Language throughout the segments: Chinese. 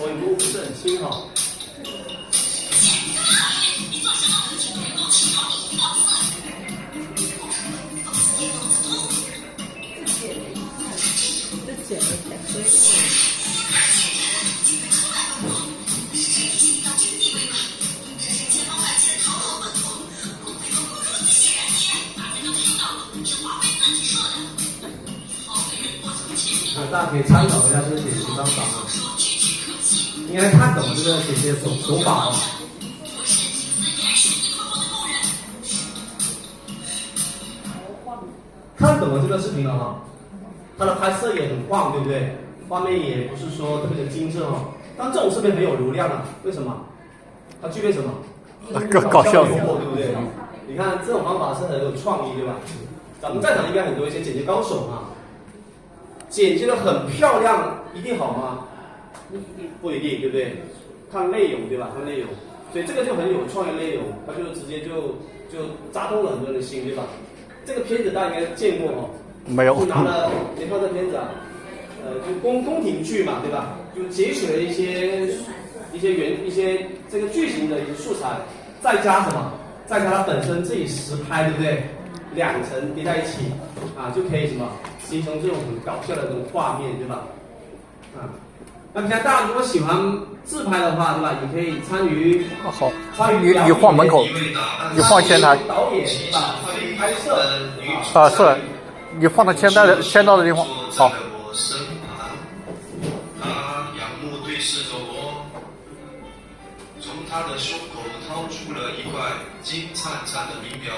尾部不是很轻哈。这剪的太衰了。大家可以参考一下这个剪辑方法啊，应该看懂这个剪辑手法哦。看懂了这个视频了哈，它的拍摄也很晃，对不对？画面也不是说特别的精致哦，但这种视频很有流量啊，为什么？它具备什么？搞笑幽默，对不对？你看这种方法是很有创意，对吧？咱们在场应该很多一些剪辑高手啊。剪辑的很漂亮，一定好吗？不一定，对不对？看内容，对吧？看内容，所以这个就很有创意内容，它就直接就扎动了很多人的心，对吧？这个片子大家应该见过哦。没有。就拿了，你看这片子啊，就宫廷剧嘛，对吧？就截取了一些这个剧情的一些素材，再加什么？再加它本身自己实拍，对不对？两层叠在一起啊，就可以什么？形成这种很搞笑的这种画面，对吧？啊，那平常大家如果喜欢自拍的话，对吧？你可以参与好，你放门口，你放前台。导演是吧？参与拍摄啊，是，你放到签到的地方。好。他仰目对视着我，从他的胸口掏出了一块金灿灿的名表，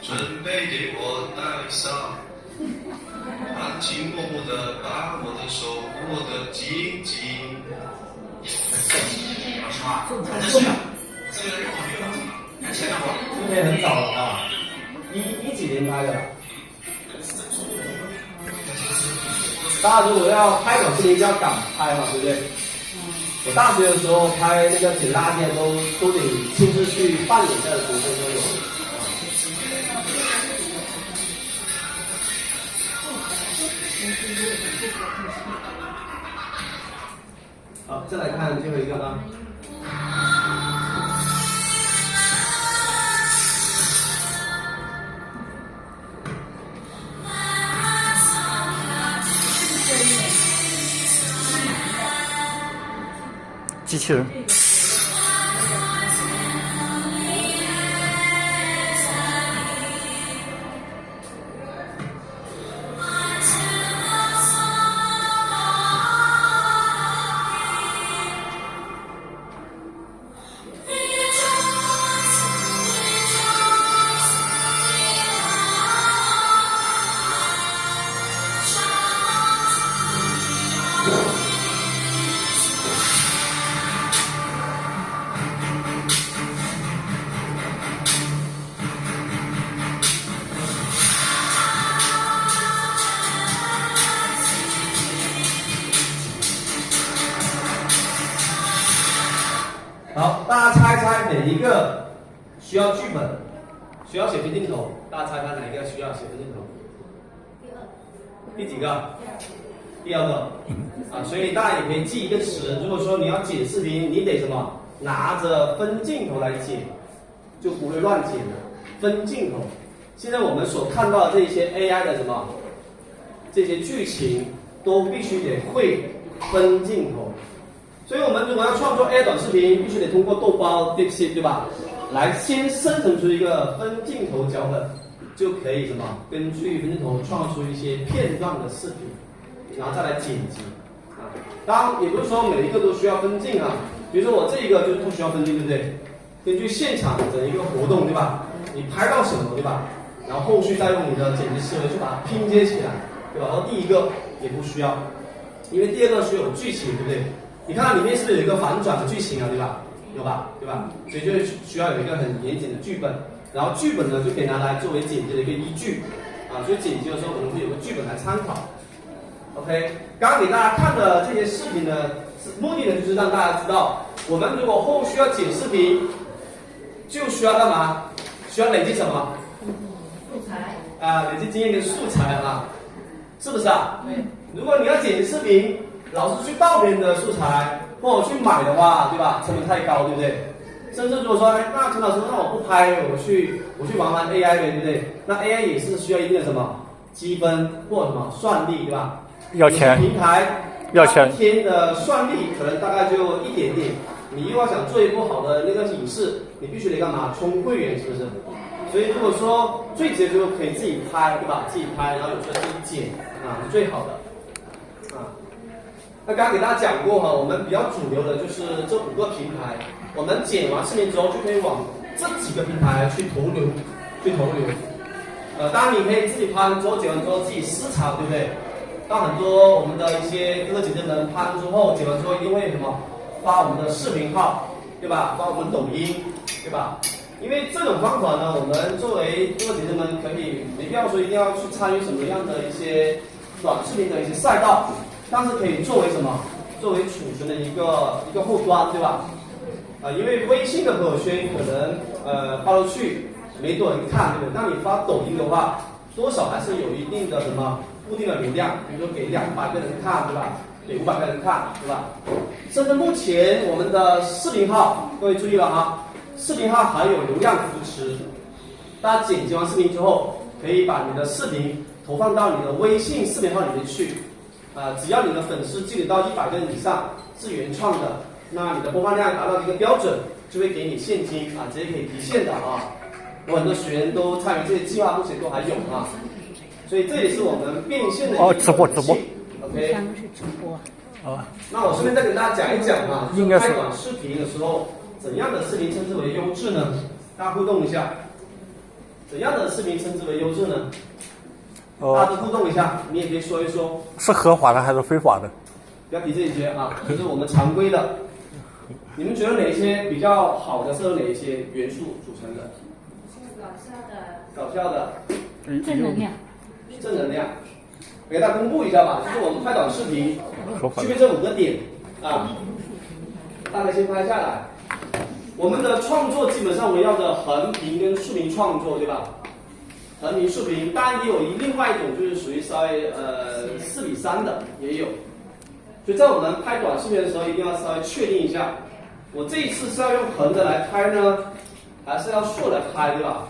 准备给我戴上。安静默默地把我的手握得紧紧。老师啊，还是这样，这个越画越大，看前两个。今天很早了啊，一几年拍的。大家如果要拍短视频，就要敢拍嘛，对不对？我大学的时候拍那个捡垃圾都得亲自去扮演这样的角色都有。好，再来看最后一个啊。机器人。好，大家猜猜哪一个需要剧本，需要写分镜头？大家猜猜哪一个需要写分镜头？第几个？第二个。啊，所以大家也可以记一个词。如果说你要剪视频，你得什么？拿着分镜头来剪，就不会乱剪的。分镜头。现在我们所看到的这些 AI 的什么，这些剧情都必须得会分镜头。所以我们如果要创作 AI 短视频，必须得通过豆包 DeepSeek 对吧？来先生成出一个分镜头脚本，就可以什么？根据分镜头创出一些片段的视频，然后再来剪辑啊。当然也不是说每一个都需要分镜啊，比如说我这一个就是不需要分镜，对不对？根据现场的一个活动对吧？你拍到什么对吧？然后后续再用你的剪辑思维去把它拼接起来，对吧？然后第一个也不需要，因为第二个是有剧情，对不对？你看里面是不是有一个反转的剧情啊，对吧？有吧，对吧？所以就需要有一个很严谨的剧本，然后剧本呢就可以拿来作为剪辑的一个依据啊，所以剪辑的时候可能会有个剧本来参考。OK， 刚刚给大家看的这些视频呢，目的呢就是让大家知道，我们如果后续要剪视频，就需要干嘛？需要累积什么？素材啊，累积经验跟素材啊，是不是啊？对。如果你要剪视频老是去盗别人的素材，或者去买的话，对吧？成本太高，对不对？甚至如果说，哎，那陈老师，那我不拍，我去玩 AI 呗，对不对？那 AI 也是需要一定的什么积分或什么算力，对吧？要钱，平台要钱，一天的算力可能大概就一点点。你又要想做一部好的那个影视，你必须得干嘛？充会员，是不是？所以如果说最直接就可以自己拍，对吧？自己拍，然后有时候自己剪啊，是最好的啊。那刚刚给大家讲过哈，我们比较主流的就是这5个平台，我们剪完视频之后就可以往这几个平台去投流。当然你可以自己拍完之后，剪完之后自己私藏，对不对？但很多我们的一些哥哥姐姐们拍完之后，剪完之后一定会什么发我们的视频号，对吧？发我们抖音，对吧？因为这种方法呢，我们作为哥哥姐姐们可以没必要说一定要去参与什么样的一些短视频的一些赛道，但是可以作为什么？作为储存的一个后端，对吧？因为微信的朋友圈可能发出去没多人看，对不对？那你发抖音的话，多少还是有一定的什么固定的流量，比如说给200个人看，对吧？给500个人看，对吧？甚至目前我们的视频号，各位注意了啊，视频号还有流量扶持，大家剪辑完视频之后，可以把你的视频投放到你的微信视频号里面去，只要你的粉丝积累到100个人以上，是原创的，那你的播放量达到一个标准，就会给你现金啊，直接可以提现的啊。我很多学员都参与这些计划，目前都还有啊，所以这也是我们变现的一个直播。OK。三个是直播。那我顺便再给大家讲一讲啊，应该是拍短视频的时候，怎样的视频称之为优质呢？大家互动一下，怎样的视频称之为优质呢？大家都互动一下，你也可以说一说。是合法的还是非法的？不要提这些啊，就是我们常规的。你们觉得哪些比较好的是由哪一些元素组成的？搞笑的。正能量。正能量。给大家公布一下吧，就是我们拍短视频，具备这5个点啊，大家先拍下来。我们的创作基本上围绕着横屏跟竖屏创作，对吧？横屏、竖屏，当然也有另外一种就是属于稍微4:3的也有。所以在我们拍短视频的时候，一定要稍微确定一下，我这一次是要用横的来拍呢，还是要竖来拍，对吧？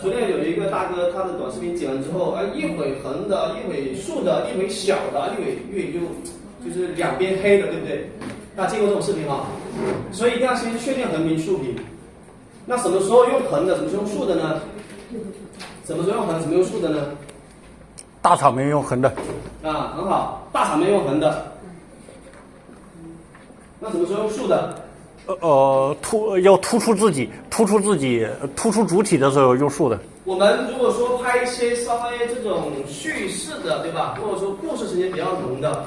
昨天有一个大哥，他的短视频剪完之后，一会横的，一会竖的，一会小的，一会就是两边黑的，对不对？大家见过这种视频吗？所以一定要先确定横屏、竖屏。那什么时候用横的，什么时候用竖的呢？什么时候用横，什么用竖的呢？大场面用横的。很好，大场面用横的。那什么时候用竖的？要突出自己，突出主体的时候用竖的。我们如果说拍一些稍微这种叙事的，对吧？或者说故事情节比较浓的，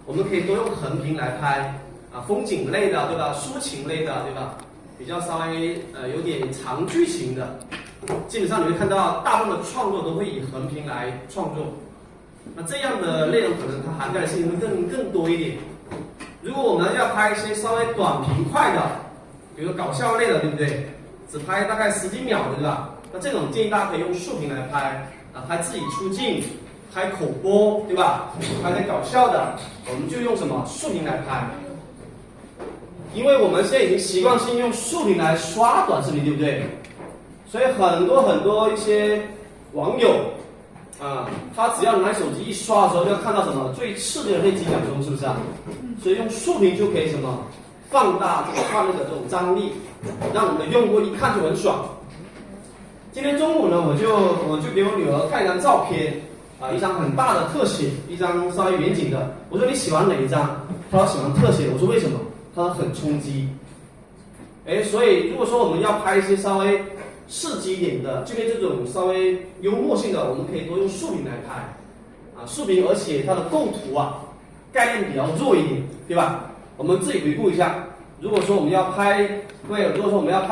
我们可以多用横屏来拍啊，风景类的，对吧？抒情类的，对吧？比较稍微有点长剧情的，基本上你会看到大部分的创作都会以横屏来创作。那这样的内容可能它涵盖的事情会更多一点。如果我们要拍一些稍微短平快的，比如说搞笑类的，对不对？只拍大概10几秒的，对吧？那这种建议大家可以用竖屏来拍啊，拍自己出镜，拍口播，对吧？拍点搞笑的，我们就用什么竖屏来拍。因为我们现在已经习惯性用竖屏来刷短视频，对不对？所以很多一些网友他只要拿手机一刷的时候，就要看到什么最刺激的那几秒钟，是不是啊？所以用竖屏就可以什么放大这个画面的这种张力，让我们的用户一看就很爽。今天中午呢，我就给我女儿看一张照片一张很大的特写，一张稍微远景的。我说你喜欢哪一张？她说喜欢特写。我说为什么？她说很冲击。所以如果说我们要拍一些稍微刺激一点的，就跟这种稍微幽默性的，我们可以多用竖屏来拍竖屏，而且它的构图概念比较弱一点，对吧？我们自己回顾一下，如果说我们要拍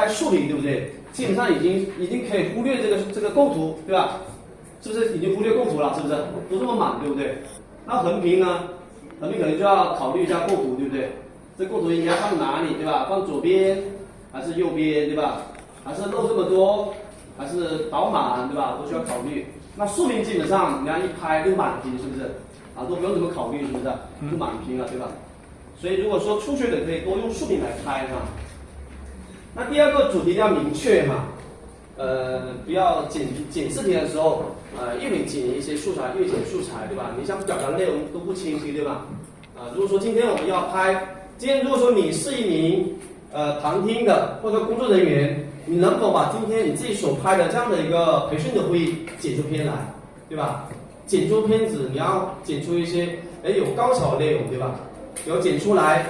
竖屏，对不对？基本上已经可以忽略这个构图，对吧？是不是已经忽略构图了？是不是都这么满，对不对？那横屏呢？横屏可能就要考虑一下构图，对不对？这构图应该放哪里，对吧？放左边还是右边，对吧？还是漏这么多，还是倒满，对吧？都需要考虑。那竖屏基本上你要一拍就满屏，是不是？啊，都不用怎么考虑，是不是？就满屏了，对吧？所以如果说初学者可以多用竖屏来拍哈。那第二个主题要明确哈，不要剪视频的时候，一会剪一些素材，一会剪素材，对吧？你想表达的内容都不清晰，对吧？如果说今天我们要拍，今天如果说你是一名旁听的或者工作人员，你能否把今天你自己所拍的这样的一个培训的会议剪出片来，对吧？剪出片子，你要剪出一些有高潮的内容，对吧？有剪出来，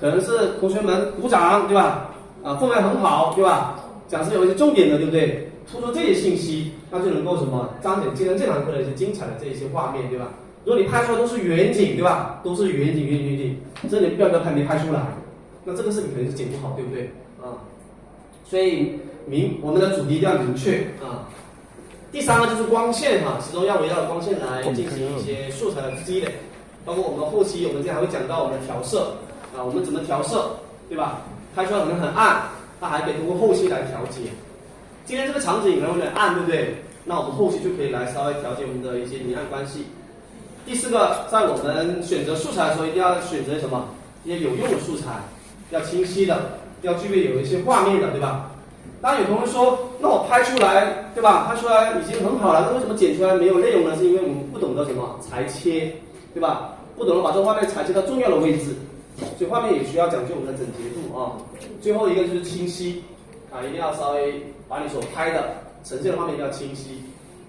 可能是同学们鼓掌，对吧？氛围很好，对吧？讲师有一些重点的，对不对？突出这些信息，那就能够什么彰显今天这堂课的一些精彩的这一些画面，对吧？如果你拍出来都是远景，对吧？都是远景，这里标标还没拍出来，那这个视频肯定是剪不好，对不对？所以我们的主题一定要明确啊。第三个就是光线哈，始终要围绕着光线来进行一些素材的积累，包括我们后期我们今天还会讲到我们的调色啊，我们怎么调色，对吧？拍出来可能很暗，那还可以通过后期来调节。今天这个场景可能有点暗，对不对？那我们后期就可以来稍微调节我们的一些明暗关系。第四个，在我们选择素材的时候，一定要选择什么？一些有用的素材，要清晰的，要具备有一些画面的，对吧？当然有同学说，那我拍出来，对吧？拍出来已经很好了，那为什么剪出来没有内容呢？是因为我们不懂得什么裁切，对吧？不懂得把这个画面裁切到重要的位置，所以画面也需要讲究我们的整洁度啊。最后一个就是清晰啊，一定要稍微把你所拍的呈现的画面一定要清晰。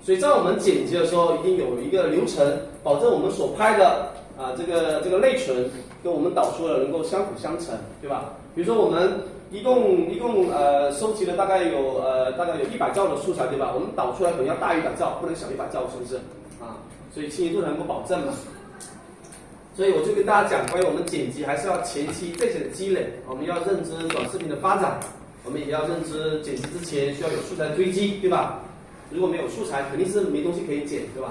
所以在我们剪辑的时候，一定有一个流程，保证我们所拍的这个内存跟我们导出的能够相辅相成，对吧？比如说我们一共收集了大概有100兆的素材，对吧？我们导出来可能要大于100兆，不能小100兆，是不是？所以清晰度才能够保证嘛。所以我就跟大家讲，关于我们剪辑还是要前期这些的积累，我们要认知短视频的发展，我们也要认知剪辑之前需要有素材的堆积，对吧？如果没有素材，肯定是没东西可以剪，对吧？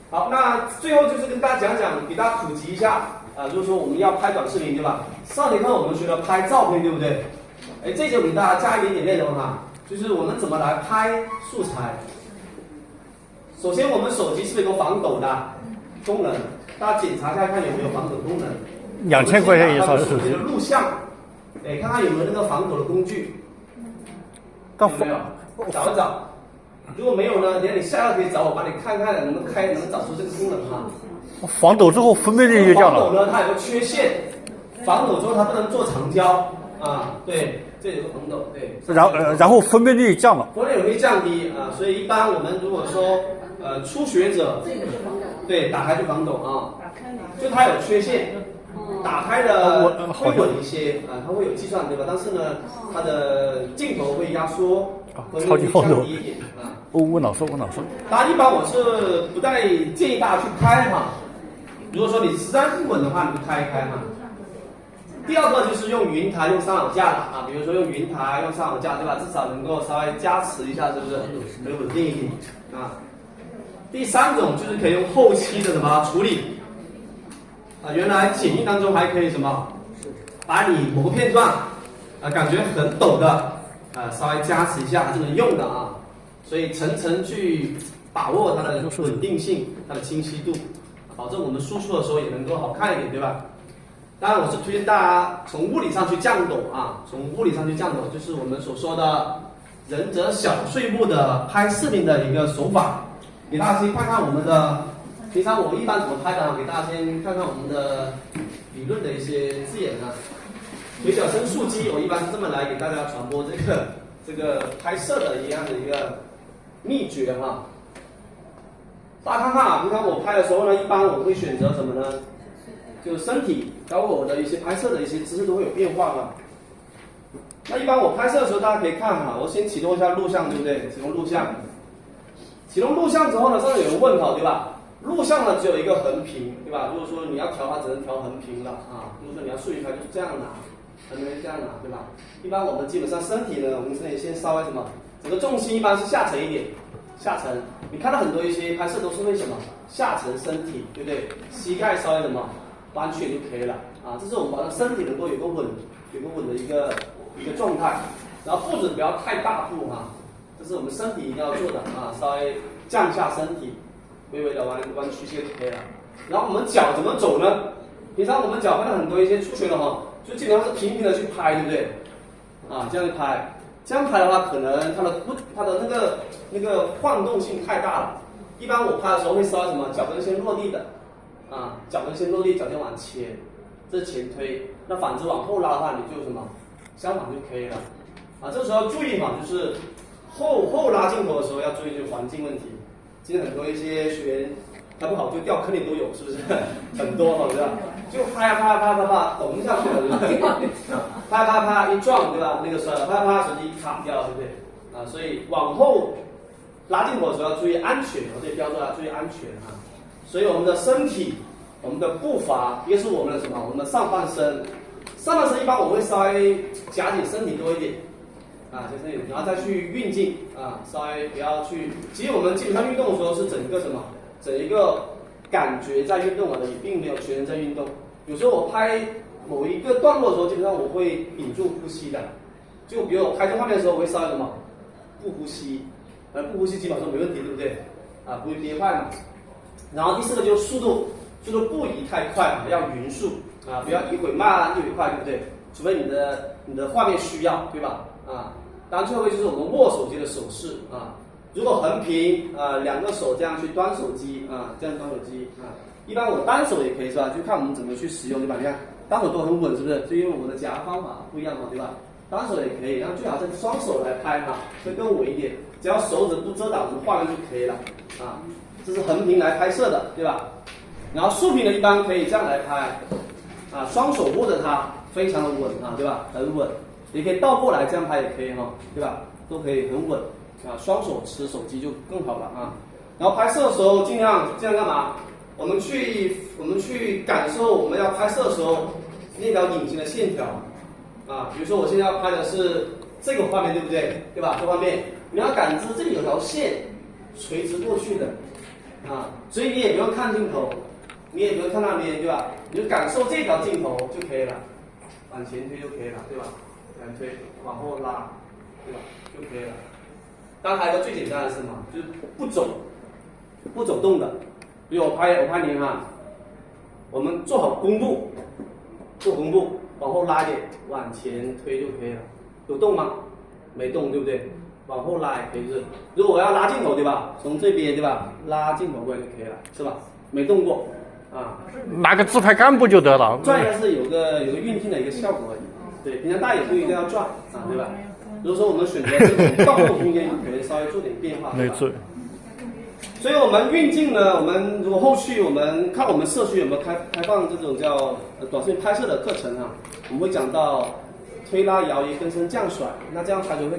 好，那最后就是跟大家讲讲，给大家普及一下就是说我们要拍短视频，对吧？上节课我们学了拍照片，对不对？这节我给大家加一点点内容哈，就是我们怎么来拍素材。首先，我们手机是不是有防抖的功能？大家检查一下，看有没有防抖功能。2000块钱以上的手机的录像，看看有没有那个防抖的工具。有没有？找一找。如果没有呢，你下次可以找我，帮你看看能不能找出这个功能哈。防抖之后分辨率就降了。防抖呢，它有个缺陷，防抖之后它不能做长焦对，这有个防抖，对。然后分辨率降了。分辨率会降低所以一般我们如果说初学者，对，打开就防抖就它有缺陷。打开的会稳一些它会有计算，对吧？但是呢，它的镜头会压缩，超级防抖一点问老师。当然，一般我是不太建议大家去开如果说你实在不稳的话，你就开一开第二个就是用云台、用三脚架的比如说用云台、用三脚架，对吧？至少能够稍微加持一下，是不是？可以稳定一点第三种就是可以用后期的什么处理。原来剪映当中还可以什么，把你某个片段感觉很抖的稍微加持一下，还是能用的所以层层去把握它的稳定性、它的清晰度，保证我们输出的时候也能够好看一点，对吧？当然，我是推荐大家从物理上去降抖从物理上去降抖，就是我们所说的忍者小碎步的拍视频的一个手法，给大家先看看我们的。平常我们一般怎么拍的给大家先看看我们的理论的一些字眼微小声速记，我一般是这么来给大家传播这个拍摄的一样的一个秘诀大家看看平常我拍的时候呢，一般我会选择什么呢？就是身体，包括我的一些拍摄的一些姿势都会有变化那一般我拍摄的时候，大家可以看我先启动一下录像，对不对？启动录像。启动录像之后呢，上面有人问对吧？录像呢只有一个横屏，对吧？如果说你要调它，只能调横屏了如果说你要竖屏，就是这样拿，横屏这样拿，对吧？一般我们基本上身体呢，我们身体先稍微什么，整个重心一般是下沉一点，下沉。你看到很多一些拍摄都是会什么下沉身体，对不对？膝盖稍微什么弯曲就可以了这是我们保证身体能够有个稳的一个状态，然后步子不要太大步这是我们身体一定要做的稍微降下身体。微微的弯曲就可以了。然后我们脚怎么走呢？平常我们脚看到很多一些初学的哈，就基本上是平平的去拍，对不对？啊，这样拍，这样拍的话，可能它的那个晃动性太大了。一般我拍的时候会稍微什么，脚跟先落地的，啊，脚跟先落地，脚先往前，这是前推。那反之往后拉的话，你就什么，相反就可以了。啊，这时候注意哈，就是后拉镜头的时候要注意就是环境问题。今天很多一些学员拍不好就掉坑里都有，是不是？很多哈，对吧？就啪咚下去了，对吧？啪一撞，对吧？那个啪手机卡掉，对不对？啊，所以往后拉镜头的时候要注意安全，我这里标注了注意安全啊。所以我们的身体、我们的步伐，一个是我们的什么？我们的上半身，上半身一般我会稍微夹紧身体多一点。啊，就是然后再去运镜啊，稍微不要去。其实我们基本上运动的时候是整一个什么？整一个感觉在运动而已，并没有全身在运动。有时候我拍某一个段落的时候，基本上我会屏住呼吸的。就比如我拍这画面的时候，我会稍微什么？不呼吸，不呼吸基本上没问题，对不对？啊，不会憋坏嘛。然后第四个就是速度不宜太快嘛，要匀速啊，不要一会慢一会快，对不对？除非你的画面需要，对吧？啊，当然最后一个就是我们握手机的手势啊，如果横屏啊，两个手这样去端手机啊，这样端手机啊，一般我单手也可以是吧？就看我们怎么去使用，对吧？你看单手都很稳，是不是？就因为我们的夹方法不一样嘛，对吧？单手也可以，然后最好是双手来拍哈，会更稳一点，只要手指不遮挡我们画面就可以了啊。这是横屏来拍摄的，对吧？然后竖屏的一般可以这样来拍啊，双手握着它，非常的稳啊，对吧？很稳。也可以倒过来这样拍也可以哈，对吧？都可以很稳啊，双手持手机就更好了啊。然后拍摄的时候尽量干嘛？我们去感受我们要拍摄的时候那条隐形的线条啊。比如说我现在要拍的是这个画面，对不对？对吧？这画面你要感知这里有条线垂直过去的啊，所以你也不用看镜头，你也不用看那边，对吧？你就感受这条镜头就可以了，往前推就可以了，对吧？推往后拉，对吧？就可以了。当然还有一个最简单的是什么？就是不走动的。比如我拍您哈，我们做好弓步，做弓步，往后拉一点，往前推就可以了。有动吗？没动，对不对？往后拉也可以，就是如果我要拉镜头，对吧？从这边对吧？拉镜头过来就可以了，是吧？没动过啊。拿个自拍杆不就得了？转一下是有个运镜的一个效果而已。对，平常大家也不一定要转啊，对吧？如果说我们选择这种倒后空间，可能稍微做点变化，对吧？所以我们运镜呢，我们如果后续我们看我们社区有没有开放这种叫短视频拍摄的课程啊，我们会讲到推拉摇移跟身降甩，那这样拍摄会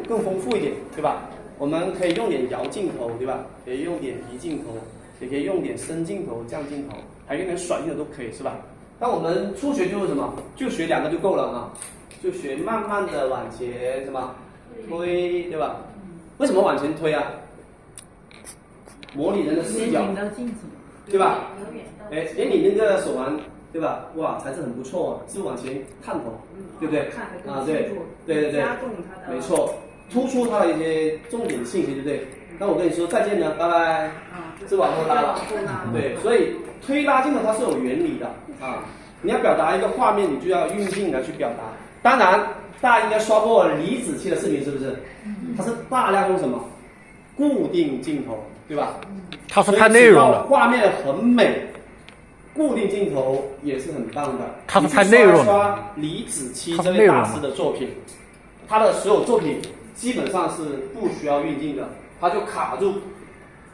更丰富一点，对吧？我们可以用点摇镜头，对吧？可以用点移镜头，也可以用点升镜头、降镜头，还有点甩镜头都可以，是吧？那我们初学就是什么？就学两个就够了啊，就学慢慢的往前什么推，对吧？为什么往前推啊？模拟人的视角，对吧？哎，你那个手环，对吧？哇，材质很不错啊，是不是往前探头，对不对？啊，对，加重它的，没错，突出它的一些重点信息，对不对？那我跟你说再见了，拜拜。是往后拉了，对，所以推拉镜头它是有原理的啊。你要表达一个画面，你就要运镜来去表达。当然，大家应该刷过李子柒的视频，是不是？它是大量用什么？固定镜头，对吧？它是拍内容的，画面很美，固定镜头也是很棒的。它是拍内容的。刷李子柒这位大师的作品，他的所有作品基本上是不需要运镜的，他就卡住，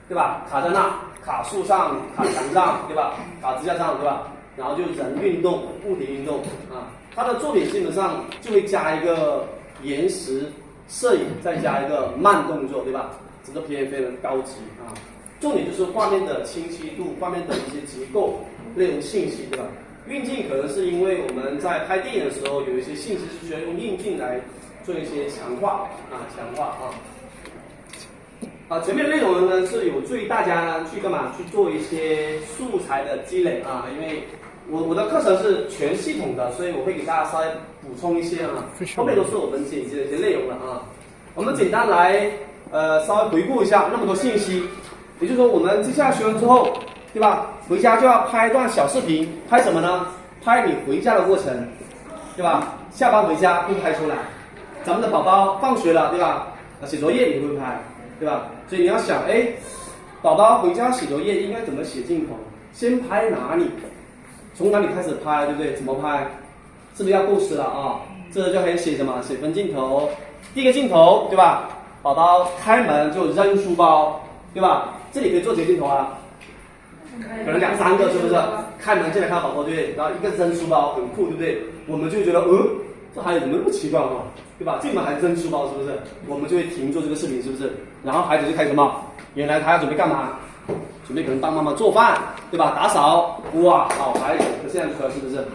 对吧？卡在那，卡树上，卡墙上，对吧？卡支架上，对吧？然后就人运动，不停运动啊。他的作品基本上就会加一个延时摄影，再加一个慢动作，对吧？这个片非常高级啊。重点就是画面的清晰度，画面的一些结构、内容信息，对吧？运镜可能是因为我们在拍电影的时候有一些信息是需要用运镜来做一些强化啊。前面的内容呢是有助于大家呢去干嘛？去做一些素材的积累啊。因为我的课程是全系统的，所以我会给大家稍微补充一些啊。后面都是我们剪辑的一些内容了啊。我们简单来稍微回顾一下那么多信息。也就是说，我们接下来学完之后，对吧？回家就要拍一段小视频，拍什么呢？拍你回家的过程，对吧？下班回家会拍出来。咱们的宝宝放学了，对吧？写作业你会拍，对吧？所以你要想，哎，宝宝回家写作业应该怎么写镜头？先拍哪里？从哪里开始拍，对不对？怎么拍？是不是要构思了啊？这就可以写什么？写分镜头。第一个镜头，对吧？宝宝开门就扔书包，对吧？这里可以做几个镜头啊？可能2、3个，是不是？开门进来看到宝宝，对不对？然后一个扔书包，很酷，对不对？我们就会觉得，这孩子怎么那么奇怪哦，对吧？进门还扔书包，是不是？我们就会停做这个视频，是不是？然后孩子就开始什么？原来他要准备干嘛？准备可能帮妈妈做饭，对吧？打扫，哇，好孩子，现在出来是不是？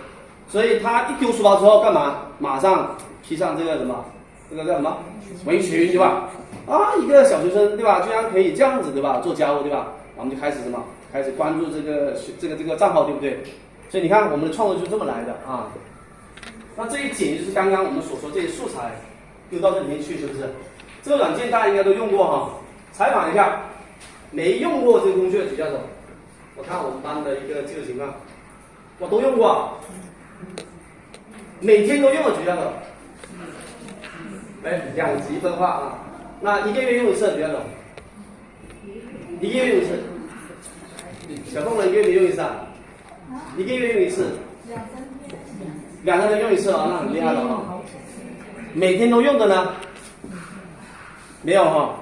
所以他一丢书包之后干嘛？马上披上这个什么？这个叫什么？围裙，对吧？啊，一个小学生，对吧？居然可以这样子，对吧？做家务，对吧？我们就开始什么？开始关注这个账号，对不对？所以你看，我们的创作就是这么来的啊。那这一剪就是刚刚我们所说这些素材丢到这里面去，是不是？这个软件大家应该都用过哈。采访一下，没用过这个工具的举下手。我看我们班的一个技术情况，我都用过啊，每天都用的举下手。哎，2级分化啊。那1个月用一次，举下手。1个月用一次。小凤人1个月没用一次啊？1个月用一次。2、3天用一次啊，那很厉害了啊。每天都用的呢？没有哈。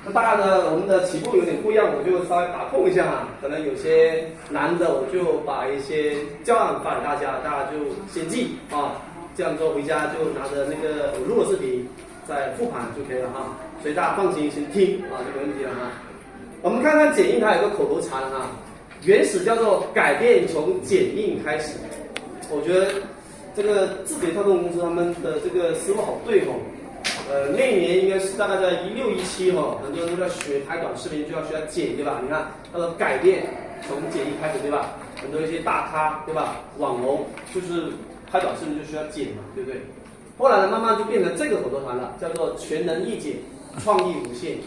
那当然呢，我们的起步有点不一样，我就稍微打控一下啊。可能有些难的，我就把一些教案发给大家，大家就先记啊。这样之后回家就拿着那个我录的视频再复盘就可以了哈。所以大家放心先听啊，就没问题了哈。我们看看剪映，它有个口头禅哈，原始叫做改变从剪映开始。我觉得这个字节跳动公司他们的这个思路好对哦。那一年应该是大概在16、17哈，很多人都在学拍短视频，就要学剪，对吧？你看他说改变从剪映开始，对吧？很多一些大咖，对吧？网红就是拍短视频就需要剪嘛，对不对？后来呢，慢慢就变成这个口头禅了，叫做全能易剪，创意无限。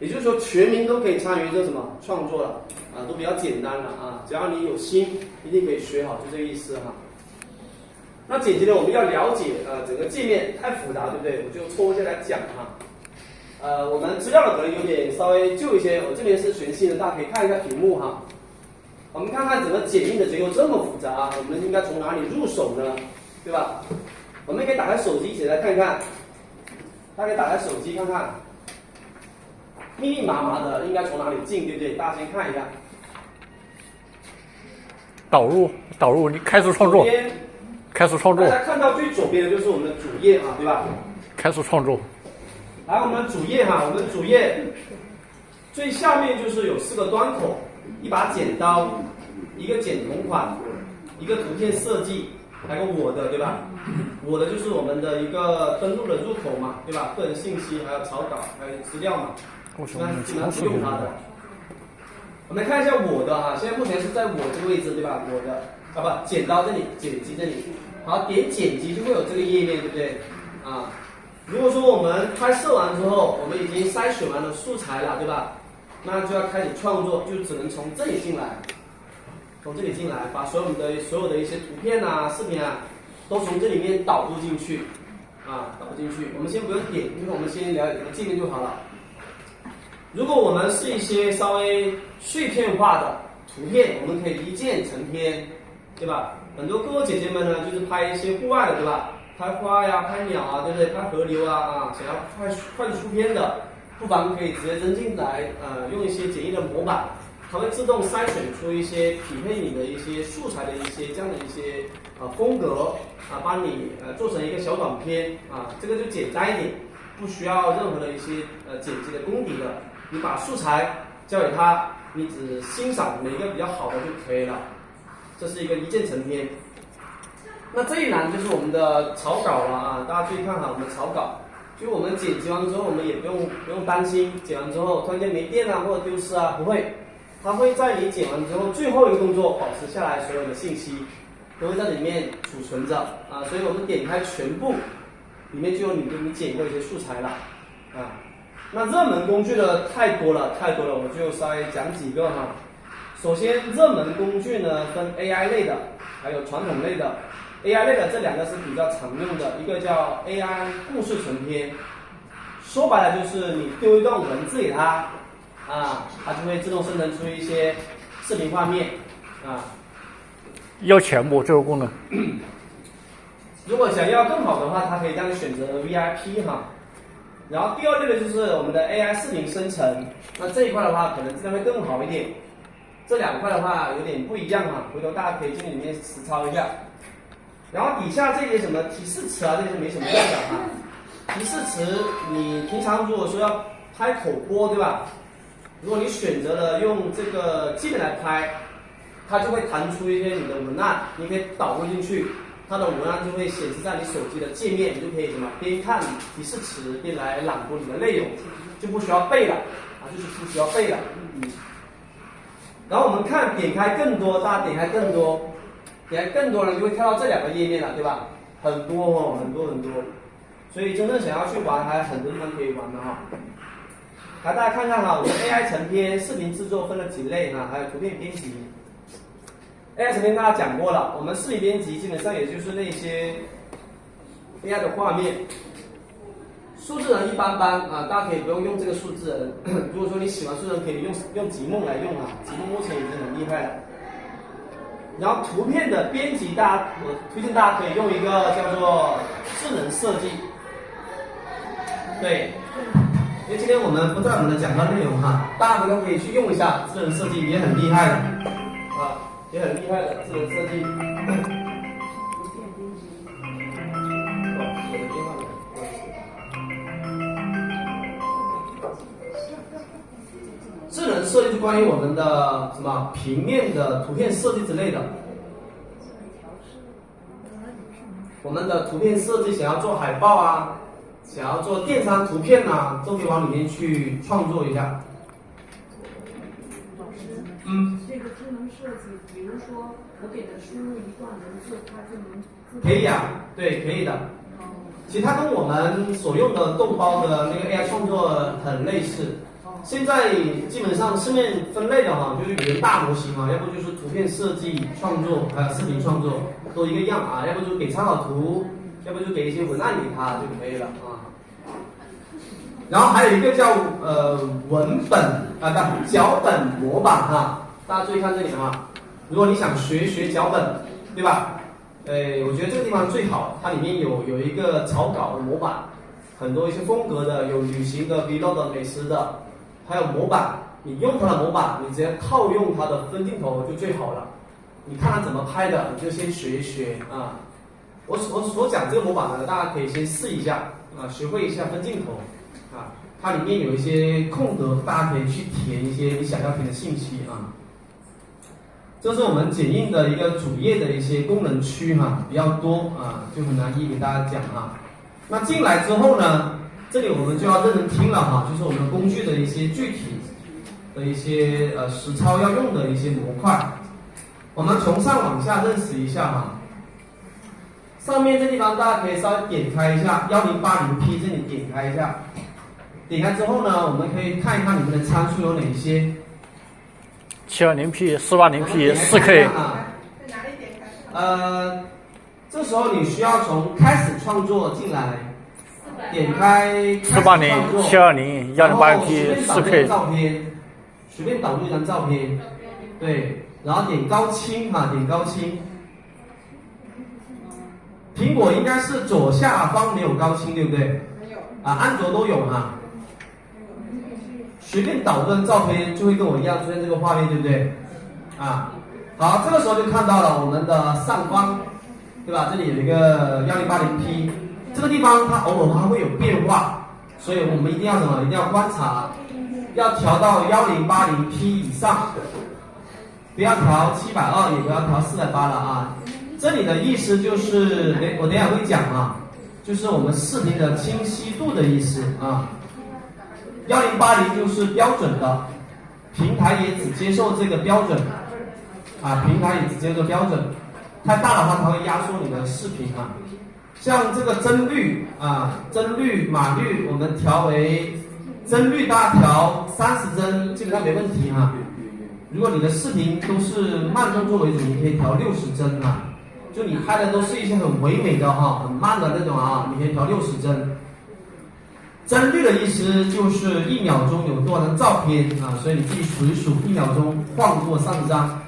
也就是说，全民都可以参与这什么创作了啊，都比较简单了啊，只要你有心，一定可以学好，就这个意思哈。那剪辑呢，我们要了解整个界面太复杂，对不对？我就抽下来讲哈。我们资料的可能有点稍微旧一些，我这边是全新的，大家可以看一下屏幕哈。我们看看整个剪映的结构这么复杂，我们应该从哪里入手呢？对吧？我们可以打开手机一起来看看，大家可以打开手机看看。密密麻麻的，应该从哪里进，对不对？大家先看一下。导入，你开始创作，开始创作。大家看到最左边的就是我们的主页啊，对吧？开始创作。来，我们主页哈，我们主页最下面就是有4个端口，一把剪刀，一个剪同款，一个图片设计，还有我的，对吧？我的就是我们的一个登录的入口嘛，对吧？个人信息，还有草稿，还有资料嘛。基本上是用它的。我们看一下我的哈，现在目前是在我这个位置，对吧？我的不，剪刀这里，剪辑这里。好，点剪辑就会有这个页面，对不对？啊，如果说我们拍摄完之后，我们已经筛选完了素材了，对吧？那就要开始创作，就只能从这里进来，从这里进来，把所有的一些图片啊、视频啊，都从这里面导入进去，啊，导入进去。我们先不用点，因为我们先了解这个界面就好了。如果我们是一些稍微碎片化的图片，我们可以一键成片，对吧？很多哥哥姐姐们呢，就是拍一些户外的，对吧？拍花呀、拍鸟啊，对不对？拍河流啊，想要快速出片的，不妨可以直接扔进来，用一些简易的模板，它会自动筛选出一些匹配你的一些素材的一些这样的一些风格啊，帮你做成一个小短片啊，这个就简单一点，不需要任何的一些剪辑的功底的。你把素材交给他，你只欣赏哪个比较好的就可以了。这是一个一键成片。那这一栏就是我们的草稿了啊，大家注意看好我们的草稿。就我们剪辑完之后，我们也不用担心剪完之后突然间没电啊或者丢失啊，不会，它会在你剪完之后最后一个动作保持下来，所有的信息都会在里面储存着啊。所以我们点开全部，里面就有你剪过一些素材了啊。那热门工具呢太多了，我就稍微讲几个哈。首先，热门工具呢分 AI 类的，还有传统类的。AI 类的这两个是比较常用的，一个叫 AI 故事成篇，说白了就是你丢一段文字给它，它就会自动生成出一些视频画面，要钱不这个功能？如果想要更好的话，它可以让你选择 VIP 哈。然后第二类的就是我们的 AI 视频生成，那这一块的话可能质量会更好一点。这两块的话有点不一样哈，回头大家可以进里面实操一下。然后底下这些什么提示词啊，这些没什么用的哈。提示词你平常如果说要拍口播对吧？如果你选择了用这个界面来拍，它就会弹出一些你的文案，你可以导入进去，它的文案就会显示在你手机的界面，你就可以什么边看提示词边来朗读你的内容，就不需要背了就是不需要背了。然后我们看点开更多，大家点开更多人就会跳到这两个页面了，对吧？很多，所以真正想要去玩，还有很多地方可以玩的哈。来，大家看看哈，我们 AI 成篇视频制作分了几类哈，还有图片编辑。AI 成篇大家讲过了，我们视频编辑基本上也就是那些 AI 的画面。数字人一般般大家可以不用用这个数字人。如果说你喜欢数字人，可以用极梦来用极梦目前已经很厉害了。然后图片的编辑，我推荐大家可以用一个叫做智能设计。对，因为今天我们不在我们的讲课内容大家都可以去用一下智能设计，也很厉害的也很厉害的智能设计。智能设计是关于我们的什么平面的图片设计之类的。我们的图片设计想要做海报想要做电商图片都可以往里面去创作一下。老师，这个智能设计，比如说我给它输入一段文字，它就能自动。可以对，可以的。其实它跟我们所用的豆包的那个 AI 创作很类似。现在基本上市面分类的就是语言大模型要不就是图片设计创作，还有视频创作都一个样要不就给参考图，要不就给一些文案给它就可以了然后还有一个叫文本脚本模板大家注意看这里如果你想学脚本，对吧？我觉得这个地方最好，它里面有一个草稿的模板，很多一些风格的，有旅行的、vlog 的、美食的。还有模板，你用它的模板，你直接套用它的分镜头就最好了。你看它怎么拍的，你就先学一学我所讲这个模板呢，大家可以先试一下学会一下分镜头它里面有一些空格，大家可以去填一些你想要填的信息这是我们剪映的一个主页的一些功能区比较多就很难一一给大家讲那进来之后呢？这里我们就要认真听了就是我们工具的一些具体的一些实操要用的一些模块。我们从上往下认识一下上面这地方大家可以稍微点开一下 1080P， 这里点开一下。点开之后呢，我们可以看一看里面的参数有哪些。720P、480P、4K。在哪里点开？这时候你需要从开始创作进来。点开480、720、1080P、4K 照片，随便导入一张照片，对，然后点高清点高清。苹果应该是左下方没有高清，对不对？没有。安卓都有随便导入张照片就会跟我一样出现这个画面，对不对？好，这个时候就看到了我们的上方，对吧？这里有一个1080P。这个地方它偶尔还会有变化，所以我们一定要什么？一定要观察，要调到1080P 以上，不要调720，也不要调480了这里的意思就是，我等一下会讲就是我们视频的清晰度的意思1080就是标准的，平台也只接受这个标准平台也只接受这个标准，太大的话它会压缩你的视频像这个帧率帧率码率我们调为帧率大调30帧基本上没问题哈。如果你的视频都是慢动作为主，你可以调60帧啊。就你拍的都是一些很唯美的哈，很慢的那种啊，你可以调60帧。帧率的意思就是1秒钟有多少张照片啊，所以你自己数一数，1秒钟晃过30张，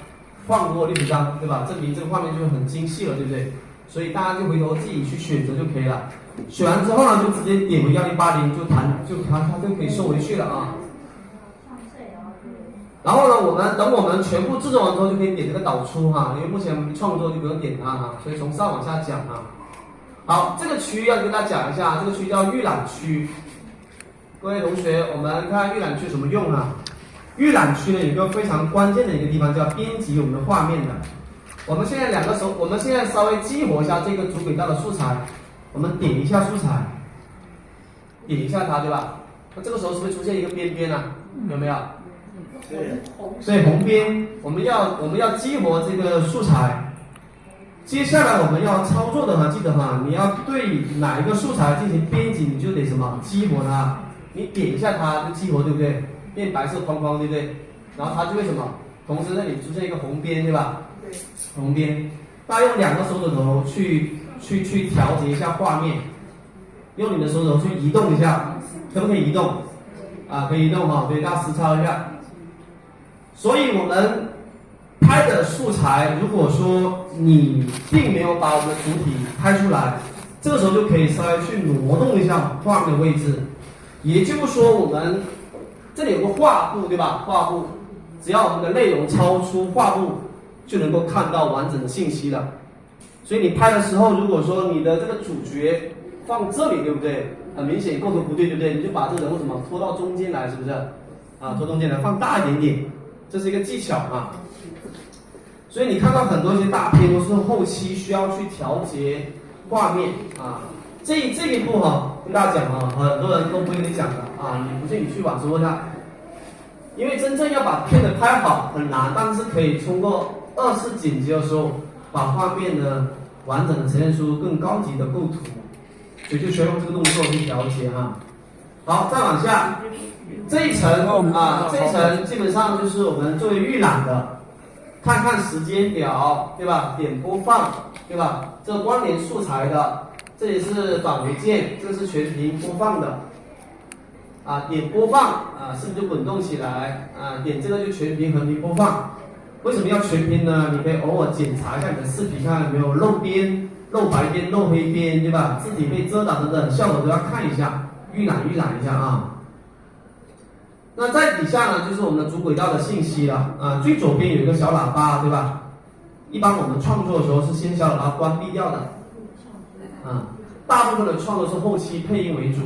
晃过60张，对吧？证明这个画面就会很精细了，对不对？所以大家就回头自己去选择就可以了。选完之后呢，就直接点回1080，它就可以收回去了啊。然后呢，等我们全部制作完之后，就可以点这个导出哈，因为目前创作就不用点它哈，所以从上往下讲啊。好，这个区域要跟大家讲一下，这个区叫预览区。各位同学，我们看预览区什么用啊？预览区呢有一个非常关键的一个地方叫编辑我们的画面的。我们现在稍微激活一下这个主轨道的素材，我们点一下素材，点一下它，对吧？那这个时候是不是出现一个边边啊？有没有？对，红边，我们要激活这个素材。接下来我们要操作的话，记得哈，你要对哪一个素材进行编辑，你就得什么激活它。你点一下它就激活，对不对？变白色框框，对不对？然后它就会什么？同时那里出现一个红边，对吧？对，红边。大家用2个手指头去调节一下画面，用你的手指头去移动一下，可不可以移动？啊，可以移动哈，对，大家实操一下。所以我们拍的素材，如果说你并没有把我们的主体拍出来，这个时候就可以稍微去挪动一下画面的位置。也就是说，我们这里有个画布，对吧？画布，只要我们的内容超出画布，就能够看到完整的信息了。所以你拍的时候，如果说你的这个主角放这里，对不对？很明显构图不对，对不对？你就把这个人物什么拖到中间来，是不是？啊，拖中间来，放大一点点，这是一个技巧啊。所以你看到很多一些大片都是后期需要去调节画面啊。这一步哈，跟大家讲啊，很多人都不会跟你讲的啊，你不信你去网上问他。因为真正要把片子拍好很难，但是可以通过2次剪辑的时候，把画面呢完整的呈现出更高级的构图，所以就需要用这个动作去调节哈。好，再往下，这一层啊，这一层基本上就是我们作为预览的，看看时间表，对吧？点播放，对吧？这个关联素材的，这里是返回键，这个是全屏播放的。啊，点播放啊，是不是就滚动起来啊？点这个就全屏横屏播放。为什么要全屏呢？你可以偶尔检查一下你的视频，看有没有漏边、漏白边、漏黑边，对吧？字体被遮挡等等，效果都要看一下，预览一下啊。那在底下呢，就是我们的主轨道的信息了啊。最左边有一个小喇叭，对吧？一般我们创作的时候是先小喇叭关闭掉的啊。大部分的创作是后期配音为主。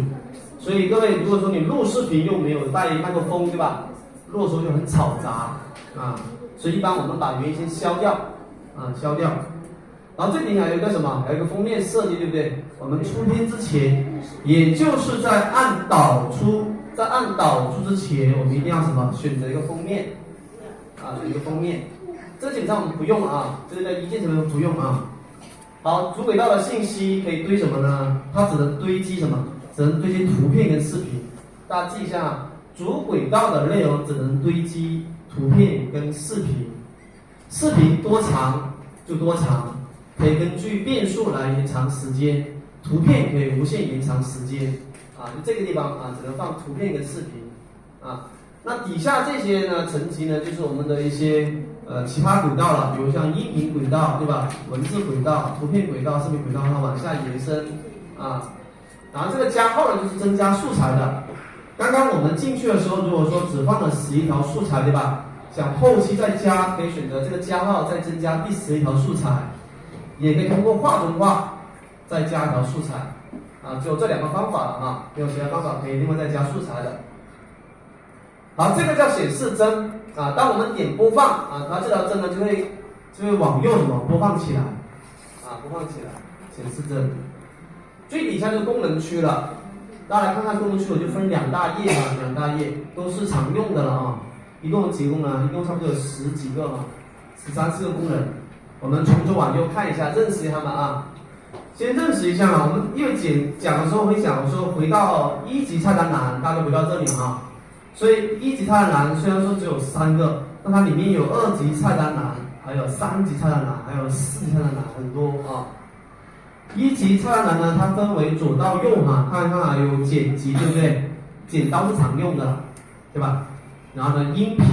所以各位，如果说你录视频又没有带麦克风，对吧？录的时候就很嘈杂啊，所以一般我们把原音先消掉啊，消掉。然后这里还有一个什么？还有一个封面设计，对不对？我们出片之前，也就是在按导出之前，我们一定要什么？选择一个封面啊，选一个封面。这基本上我们不用啊，这个一键什么不用啊。好，主轨道的信息可以堆什么呢？它只能堆积什么？只能堆积图片跟视频，大家记一下，主轨道的内容只能堆积图片跟视频，视频多长就多长，可以根据变数来延长时间，图片可以无限延长时间，啊，就这个地方啊，只能放图片跟视频，啊，那底下这些呢层级呢，就是我们的一些其他轨道了，比如像音频轨道，对吧？文字轨道、图片轨道、视频轨道，它往下延伸，啊。然后这个加号呢，就是增加素材的。刚刚我们进去的时候，如果说只放了11条素材，对吧？想后期再加，可以选择这个加号，再增加第11条素材，也可以通过画中画再加一条素材。啊，只有这2个方法了啊，没有其他方法可以另外再加素材的。好，这个叫显示帧啊。当我们点播放啊，它这条帧呢就会往右什么播放起来啊，播放起来，显示帧。最底下就是功能区了，大家来看看功能区，我就分2大页啊，2大页都是常用的了啊。一共有几个功能？一共差不多有10几个啊，13、14个功能。我们从左往右看一下，认识一下它们啊。先认识一下嘛，我们因为讲的时候会讲说回到一级菜单栏，大家都回到这里哈。所以一级菜单栏虽然说只有3个，但它里面有2级菜单栏，还有3级菜单栏，还有4级菜单栏，很多啊。一级菜单栏呢，它分为左到右哈，看看啊，有剪辑对不对？剪刀是常用的，对吧？然后呢，音频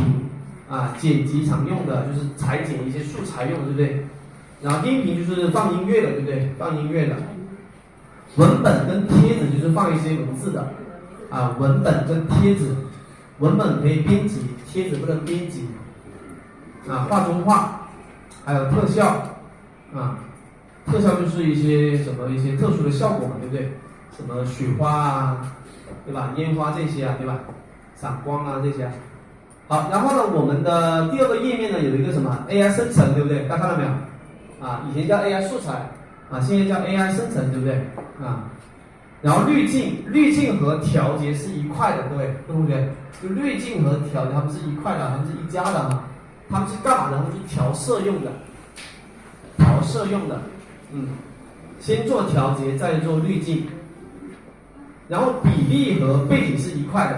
啊，剪辑常用的就是裁剪一些素材用的，对不对？然后音频就是放音乐的，对不对？放音乐的。文本跟帖子就是放一些文字的啊，文本跟帖子。文本可以编辑，帖子不能编辑。啊，画中画，还有特效，啊，特效就是一些特殊的效果嘛，对不对？什么雪花啊，对吧？烟花这些啊，对吧？闪光啊这些啊。好，然后呢，我们的第2个页面呢有一个什么 AI 生成，对不对？大家看到没有？啊，以前叫 AI 素材，啊，现在叫 AI 生成，对不对？啊。然后滤镜和调节是一块的，各位同学，就滤镜和调节它们是一块的，它们是一家的哈。它们是干嘛的？它们是调色用的，先做调节，再做滤镜。然后比例和背景是一块的，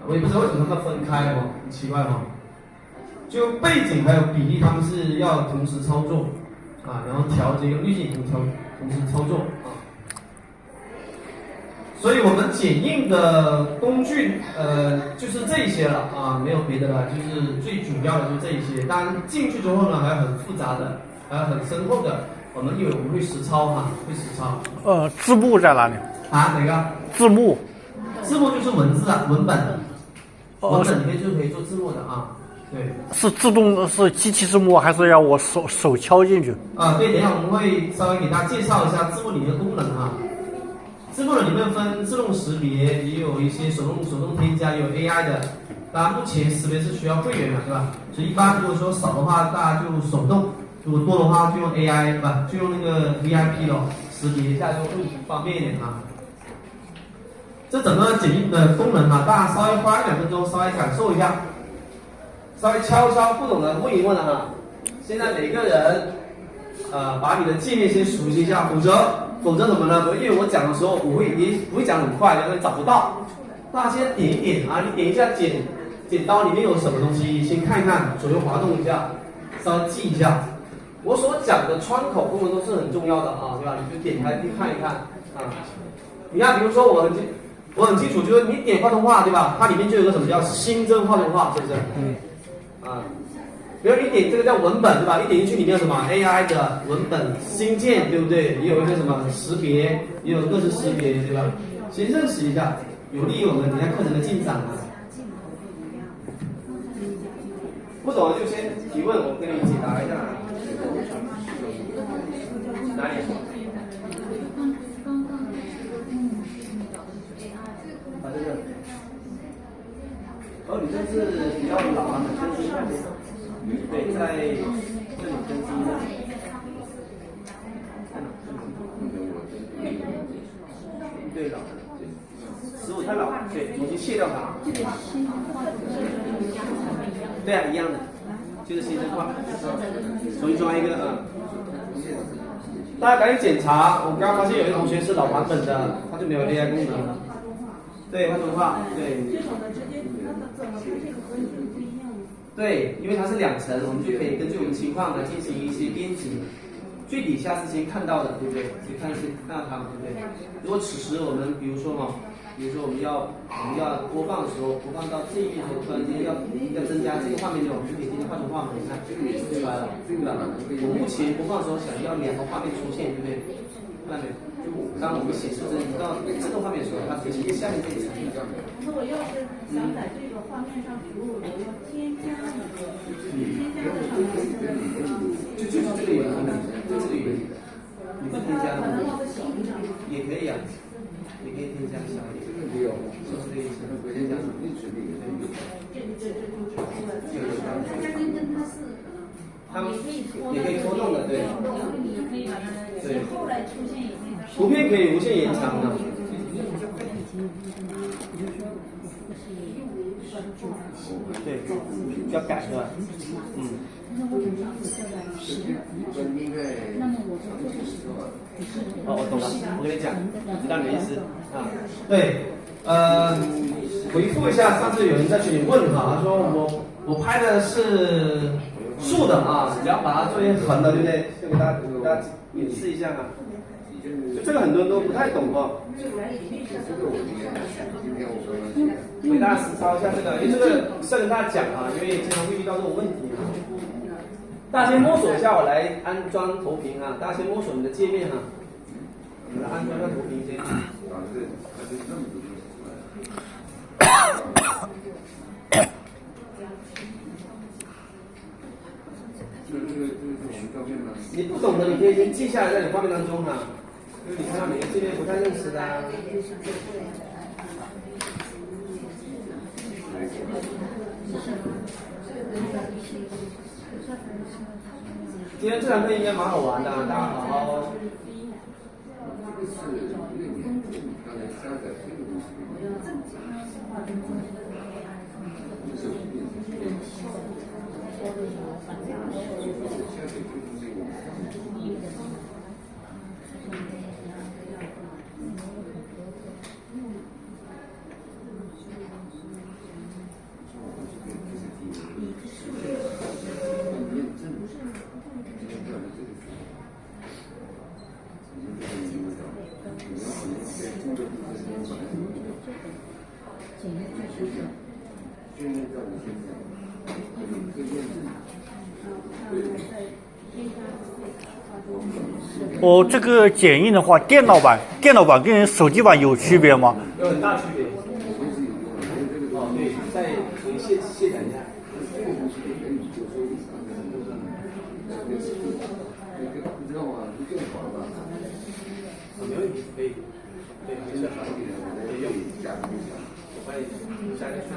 我也不知道为什么它们分开哦，很奇怪哦。就背景还有比例，它们是要同时操作啊，然后调节跟滤镜同时操作啊。所以我们剪映的工具，就是这些了啊，没有别的了，就是最主要的就是这一些。当然进去之后呢，还有很复杂的，还有很深厚的，我们会实操哈，会实操。字幕在哪里？啊，哪个？字幕就是文字啊，文本。文本里面就可以做字幕的啊。对。是自动是机器字幕，还是要我手敲进去？啊，对，等一下我们会稍微给大家介绍一下字幕里面的功能啊。字幕的里面分自动识别，也有一些手动添加，也有 AI 的。当然目前识别是需要会员的，对吧？所以一般如果说少的话，大家就手动；如果多的话，就用 AI，对吧？就用那个 VIP 咯，识别一下就会方便一点啊。这整个剪映的功能啊，大家稍微花1-2分钟，稍微感受一下，稍微敲不懂的问一问啊。现在每个人，把你的界面先熟悉一下，否则怎么呢？因为我讲的时候，我会讲很快，因为找不到。大家先点一点啊，你点一下剪刀里面有什么东西，先看一看，左右滑动一下，稍微记一下。我所讲的窗口功能都是很重要的啊，对吧？你就点开去看一看啊。你看，比如说我很清楚，就是你点画中画，对吧？它里面就有个什么叫新增画中画，是不是？啊。比如你点这个叫文本，对吧？你点进去里面有什么 AI 的文本新建，对不对？也有一个什么识别，也有各式识别，对吧？先认识一下，有利于我们等下课程的进展啊。不懂的就先提问，我给你解答一下。哪里？啊，这个。哦，你这是比较老版本，就是下面。对，在这里更新的。对的，15太老，对，重新卸掉它。对啊，一样的，就是新增化，重新装一个啊。大家赶紧检查，我刚刚发现有一个同学是老版本的，他就没有 AI 功能了。对，画中画，对。这种的直接它的怎么跟这个文字不一样？对，因为它是2层，我们就可以根据我们情况来进行一些编辑。最底下是先看到的，对不对？先看到它们，对不对？如果此时我们比如说我们要播放的时候，播放到这一页的时候，突然间要增加这个画面内容，就可以进行画中画嘛，你看这个也出来了，对吧？我目前播放的时候想要2个画面出现，对不对？看到没有？就当我们显示一到自动画面的时候，它直接下面这一层。那我要是想在这个画面上植入，我要添加一个添加的上面就是这个原因，就这个原因。你不添加的话，也可以啊，也可以添加小一点。这个没有，就是这个意思。添加什么？它也可以拖动的，对。也可以把它对。后来出现也可以。图片可以无限延长的。对，要改是吧？那为什么要设在10月？那么我就做的是哦，我懂了，我跟你讲，知道你的意思啊。对，回复一下上次有人在群里问哈，他说我拍的是竖的啊，你要把它做成横的，对不对？就给大家演示一下啊。就这个很多人都不太懂哦。给大家实操一下这个，因为这个是跟大家讲啊，因为经常会遇到这种问题啊。大家先摸索一下，我来安装投屏啊。大家先摸索你的界面啊，我们来安装一下投屏先。你不懂的，你可以先记下来在你画面当中哈、因为你看到每个界面不太认识的、啊。今天这堂课应该蛮好玩的、大家好好。哦，这个剪映的话，电脑版跟手机版有区别吗？有很大区别。哦，对，再重新卸载一下。没问题，可以，对，没事，可以用。我帮你下进去。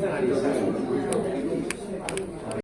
在哪里？